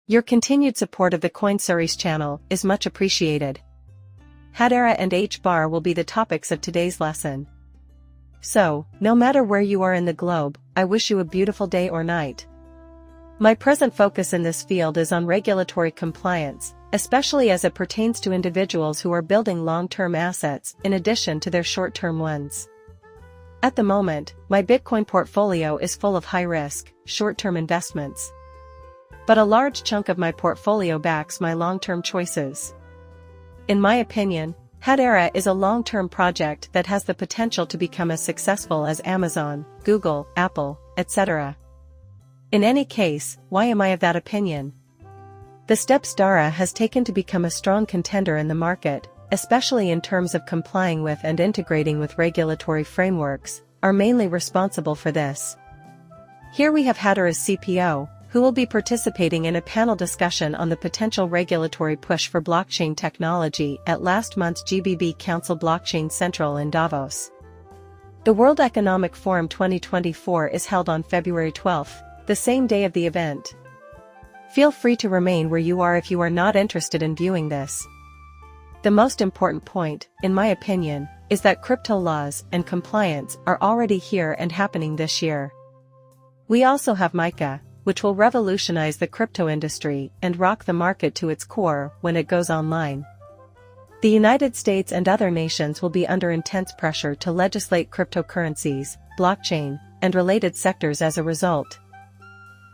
Your continued support of the Coin Series channel is much appreciated. Hedera and Hbar will be the topics of today's lesson. So, no matter where you are in the globe, I wish you a beautiful day or night. My present focus in this field is on regulatory compliance, especially as it pertains to individuals who are building long-term assets in addition to their short-term ones. At the moment, my Bitcoin portfolio is full of high-risk, short-term investments. But a large chunk of my portfolio backs my long-term choices. In my opinion, Hedera is a long-term project that has the potential to become as successful as Amazon, Google, Apple, etc. In any case, why am I of that opinion? The steps Hedera has taken to become a strong contender in the market, especially in terms of complying with and integrating with regulatory frameworks, are mainly responsible for this. Here we have Hedera's CPO, who will be participating in a panel discussion on the potential regulatory push for blockchain technology at last month's GBB Council Blockchain Central in Davos. The World Economic Forum 2024 is held on February 12, the same day of the event. Feel free to remain where you are if you are not interested in viewing this. The most important point, in my opinion, is that crypto laws and compliance are already here and happening this year. We also have MiCA, which will revolutionize the crypto industry and rock the market to its core when it goes online. The United States and other nations will be under intense pressure to legislate cryptocurrencies, blockchain, and related sectors as a result.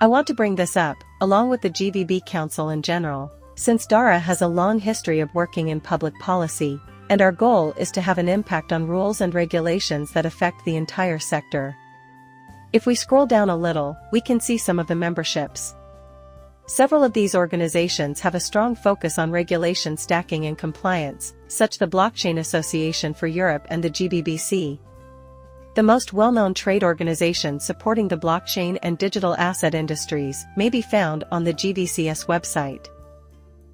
I want to bring this up, along with the GBB Council in general, since Hedera has a long history of working in public policy, and our goal is to have an impact on rules and regulations that affect the entire sector. If we scroll down a little, we can see some of the memberships. Several of these organizations have a strong focus on regulation stacking and compliance, such as the Blockchain Association for Europe and the GBBC. The most well-known trade organizations supporting the blockchain and digital asset industries may be found on the GBCS website.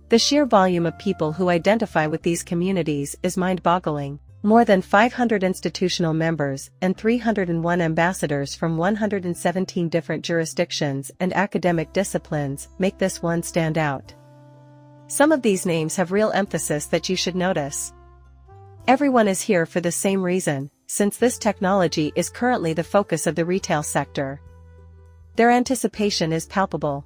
The sheer volume of people who identify with these communities is mind-boggling. More than 500 institutional members and 301 ambassadors from 117 different jurisdictions and academic disciplines make this one stand out. Some of these names have real emphasis that you should notice. Everyone is here for the same reason, since this technology is currently the focus of the retail sector. Their anticipation is palpable.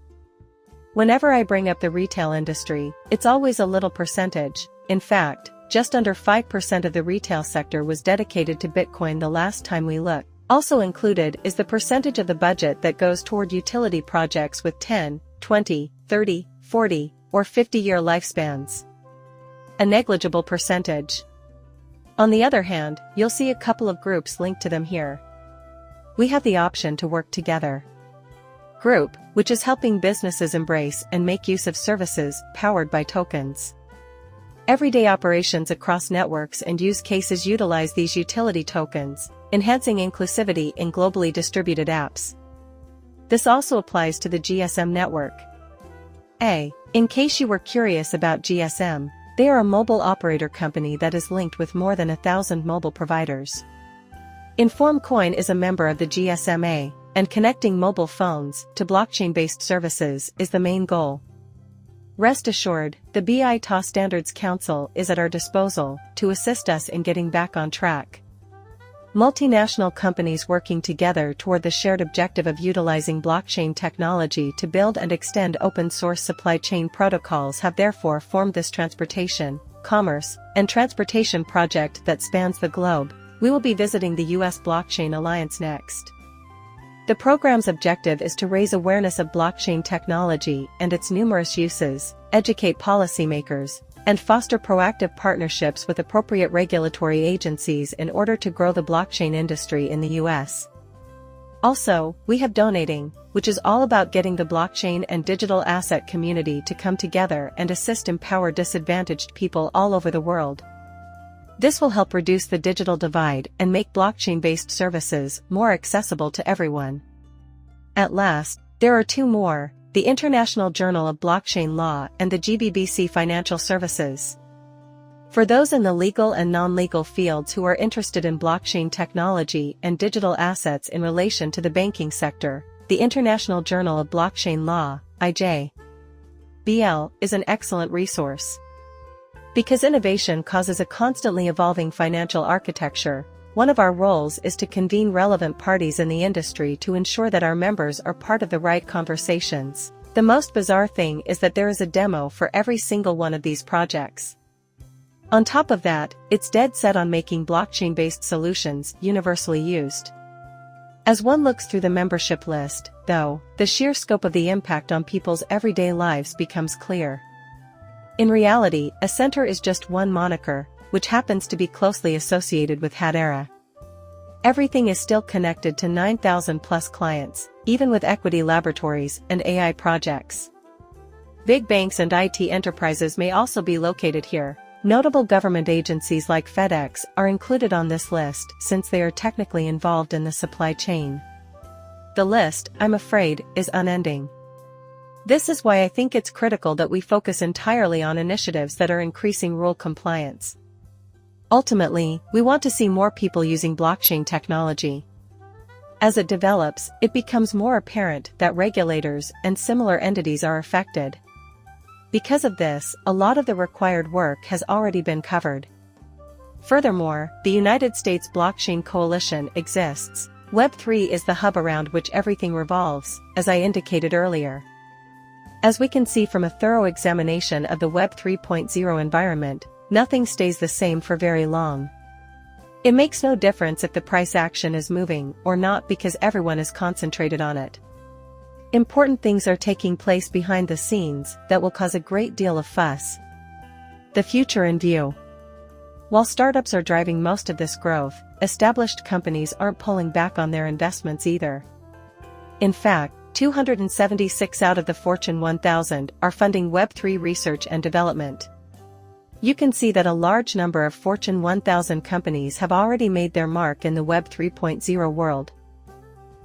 Whenever I bring up the retail industry, it's always a little percentage. In fact, just under 5% of the retail sector was dedicated to Bitcoin the last time we looked. Also included is the percentage of the budget that goes toward utility projects with 10, 20, 30, 40, or 50-year lifespans. A negligible percentage. On the other hand, you'll see a couple of groups linked to them here. We have the option to work together. Group, which is helping businesses embrace and make use of services powered by tokens. Everyday operations across networks and use cases utilize these utility tokens, enhancing inclusivity in globally distributed apps. This also applies to the GSM network. In case you were curious about GSM, they are a mobile operator company that is linked with more than 1,000 mobile providers. Inform Coin is a member of the GSMA, and connecting mobile phones to blockchain-based services is the main goal. Rest assured, the BITA Standards Council is at our disposal to assist us in getting back on track. Multinational companies working together toward the shared objective of utilizing blockchain technology to build and extend open-source supply chain protocols have therefore formed this transportation, commerce, and transportation project that spans the globe. We will be visiting the US Blockchain Alliance next. The program's objective is to raise awareness of blockchain technology and its numerous uses, educate policymakers, and foster proactive partnerships with appropriate regulatory agencies in order to grow the blockchain industry in the US. Also, we have Donating, which is all about getting the blockchain and digital asset community to come together and assist empower disadvantaged people all over the world. This will help reduce the digital divide and make blockchain-based services more accessible to everyone. At last, there are two more, the International Journal of Blockchain Law and the GBBC Financial Services. For those in the legal and non-legal fields who are interested in blockchain technology and digital assets in relation to the banking sector, the International Journal of Blockchain Law, IJ. BL is an excellent resource. Because innovation causes a constantly evolving financial architecture, one of our roles is to convene relevant parties in the industry to ensure that our members are part of the right conversations. The most bizarre thing is that there is a demo for every single one of these projects. On top of that, it's dead set on making blockchain-based solutions universally used. As one looks through the membership list, though, the sheer scope of the impact on people's everyday lives becomes clear. In reality, a center is just one moniker, which happens to be closely associated with Hedera. Everything is still connected to 9,000 plus clients, even with equity laboratories and AI projects. Big banks and IT enterprises may also be located here. Notable government agencies like FedEx are included on this list since they are technically involved in the supply chain. The list, I'm afraid, is unending. This is why I think it's critical that we focus entirely on initiatives that are increasing rule compliance. Ultimately, we want to see more people using blockchain technology. As it develops, it becomes more apparent that regulators and similar entities are affected. Because of this, a lot of the required work has already been covered. Furthermore, the United States Blockchain Coalition exists. Web3 is the hub around which everything revolves, as I indicated earlier. As we can see from a thorough examination of the Web 3.0 environment, nothing stays the same for very long. It makes no difference if the price action is moving or not because everyone is concentrated on it. Important things are taking place behind the scenes that will cause a great deal of fuss. The future in view. While startups are driving most of this growth, established companies aren't pulling back on their investments either. In fact, 276 out of the Fortune 1000 are funding Web3 research and development. You can see that a large number of Fortune 1000 companies have already made their mark in the Web 3.0 world.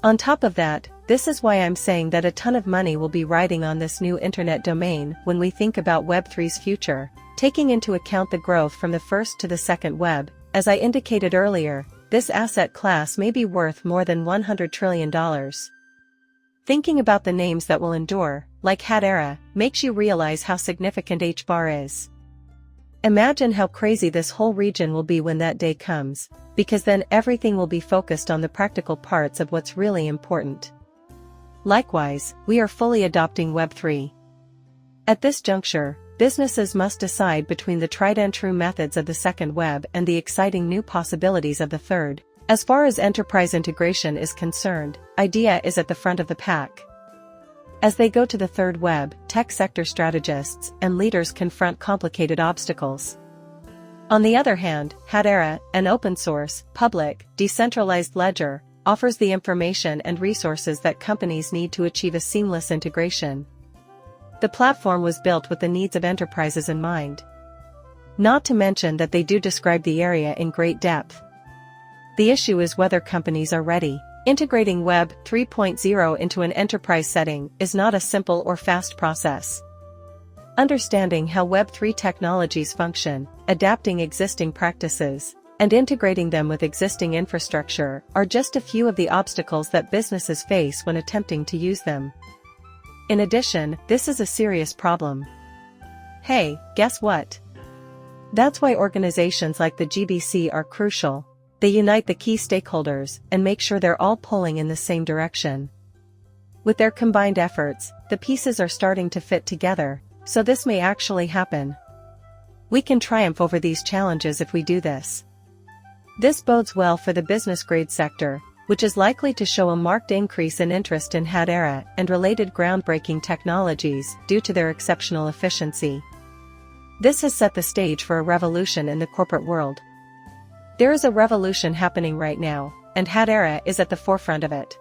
On top of that, this is why I'm saying that a ton of money will be riding on this new internet domain when we think about Web3's future, taking into account the growth from the first to the second web. As I indicated earlier, this asset class may be worth more than $100 trillion. Thinking about the names that will endure, like Hedera, makes you realize how significant Hbar is. Imagine how crazy this whole region will be when that day comes, because then everything will be focused on the practical parts of what's really important. Likewise, we are fully adopting Web3. At this juncture, businesses must decide between the tried and true methods of the second web and the exciting new possibilities of the third. As far as enterprise integration is concerned, IDEA is at the front of the pack. As they go to the third web, tech sector strategists and leaders confront complicated obstacles. On the other hand, Hedera, an open-source, public, decentralized ledger, offers the information and resources that companies need to achieve a seamless integration. The platform was built with the needs of enterprises in mind. Not to mention that they do describe the area in great depth. The issue is whether companies are ready. Integrating Web 3.0 into an enterprise setting is not a simple or fast process. Understanding how Web3 technologies function, adapting existing practices, and integrating them with existing infrastructure are just a few of the obstacles that businesses face when attempting to use them. In addition, this is a serious problem. Hey, guess what? That's why organizations like the GBC are crucial. They unite the key stakeholders and make sure they're all pulling in the same direction. With their combined efforts, the pieces are starting to fit together, so this may actually happen. We can triumph over these challenges if we do this. This bodes well for the business-grade sector, which is likely to show a marked increase in interest in Hedera and related groundbreaking technologies due to their exceptional efficiency. This has set the stage for a revolution in the corporate world. There is a revolution happening right now, and Hedera is at the forefront of it.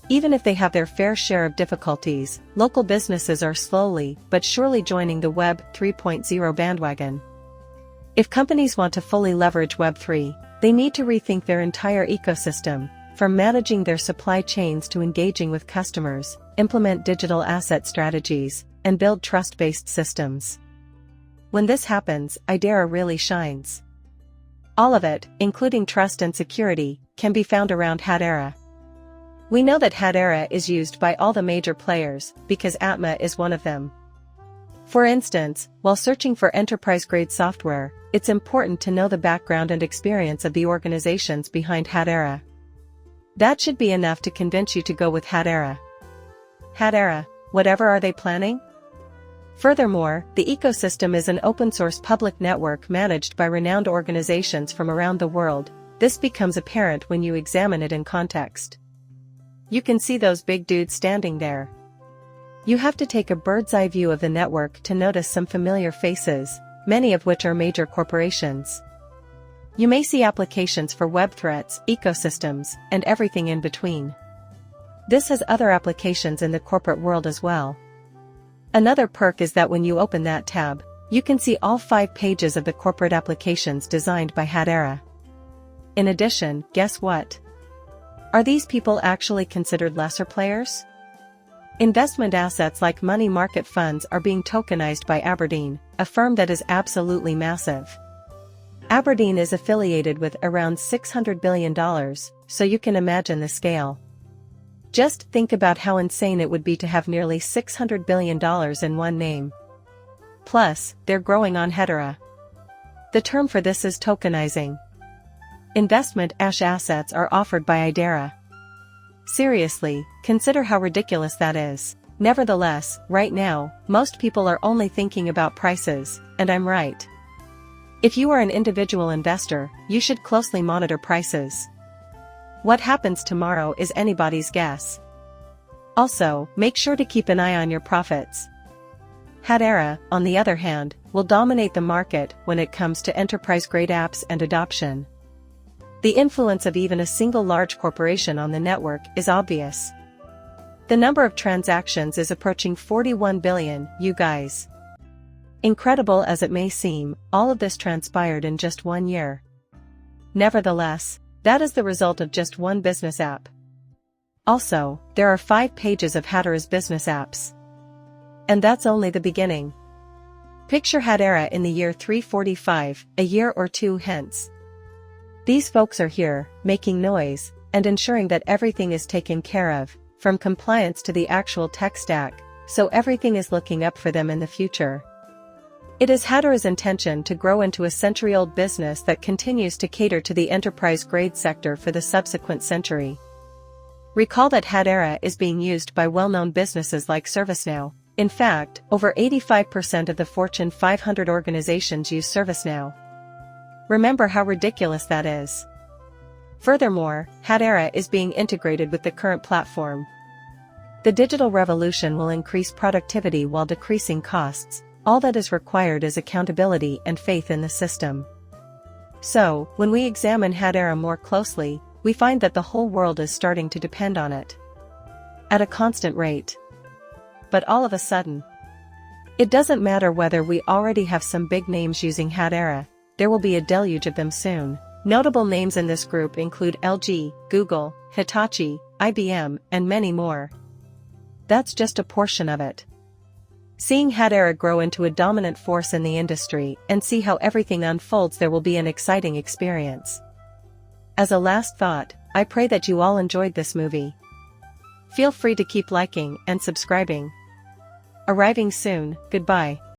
Even if they have their fair share of difficulties, local businesses are slowly but surely joining the Web 3.0 bandwagon. If companies want to fully leverage Web 3, they need to rethink their entire ecosystem, from managing their supply chains to engaging with customers, implement digital asset strategies, and build trust-based systems. When this happens, Hedera really shines. All of it, including trust and security, can be found around Hedera. We know that Hedera is used by all the major players, because Atma is one of them. For instance, while searching for enterprise-grade software, it's important to know the background and experience of the organizations behind Hedera. That should be enough to convince you to go with Hedera. Hedera, whatever are they planning? Furthermore, the ecosystem is an open-source public network managed by renowned organizations from around the world. This becomes apparent when you examine it in context. You can see those big dudes standing there. You have to take a bird's-eye view of the network to notice some familiar faces, many of which are major corporations. You may see applications for web threats, ecosystems, and everything in between. This has other applications in the corporate world as well. Another perk is that when you open that tab, you can see all 5 pages of the corporate applications designed by Hedera. In addition, guess what? Are these people actually considered lesser players? Investment assets like money market funds are being tokenized by Aberdeen, a firm that is absolutely massive. Aberdeen is affiliated with around $600 billion, so you can imagine the scale. Just think about how insane it would be to have nearly $600 billion in one name. Plus, they're growing on Hedera. The term for this is tokenizing. Investment assets are offered by Hedera. Seriously, consider how ridiculous that is. Nevertheless, right now, most people are only thinking about prices, and I'm right. If you are an individual investor, you should closely monitor prices. What happens tomorrow is anybody's guess. Also, make sure to keep an eye on your profits. Hedera, on the other hand, will dominate the market when it comes to enterprise-grade apps and adoption. The influence of even a single large corporation on the network is obvious. The number of transactions is approaching 41 billion, you guys. Incredible as it may seem, all of this transpired in just 1 year. Nevertheless, that is the result of just one business app. Also, there are 5 pages of Hedera's business apps. And that's only the beginning. Picture Hedera in the year 345, a year or two hence. These folks are here, making noise, and ensuring that everything is taken care of, from compliance to the actual tech stack, so everything is looking up for them in the future. It is Hedera's intention to grow into a century-old business that continues to cater to the enterprise-grade sector for the subsequent century. Recall that Hedera is being used by well-known businesses like ServiceNow. In fact, over 85% of the Fortune 500 organizations use ServiceNow. Remember how ridiculous that is. Furthermore, Hedera is being integrated with the current platform. The digital revolution will increase productivity while decreasing costs. All that is required is accountability and faith in the system. So, when we examine Hedera more closely, we find that the whole world is starting to depend on it. At a constant rate. But all of a sudden, it doesn't matter whether we already have some big names using Hedera, there will be a deluge of them soon. Notable names in this group include LG, Google, Hitachi, IBM, and many more. That's just a portion of it. Seeing Hedera grow into a dominant force in the industry and see how everything unfolds, there will be an exciting experience. As a last thought, I pray that you all enjoyed this movie. Feel free to keep liking and subscribing. Arriving soon, goodbye.